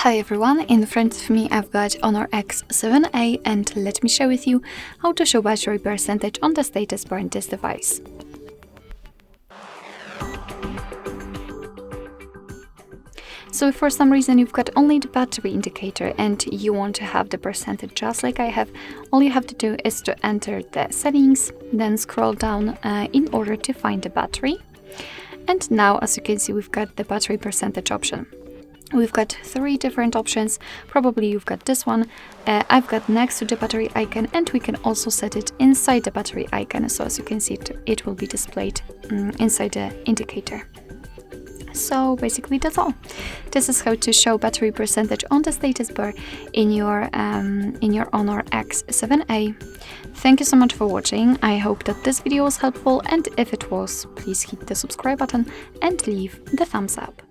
Hi everyone, in front of me I've got HONOR X7A and let me share with you how to show battery percentage on the status bar in this device. So if for some reason you've got only the battery indicator and you want to have the percentage just like I have, all you have to do is to enter the settings, then scroll down in order to find the battery. And now, as you can see, we've got the battery percentage option. We've got three different options. Probably you've got this one. I've got next to the battery icon, and we can also set it inside the battery icon. So as you can see, it will be displayed inside the indicator. So basically that's all. This is how to show battery percentage on the status bar in your HONOR X7A. Thank you so much for watching. I hope that this video was helpful, and if it was, please hit the subscribe button and leave the thumbs up.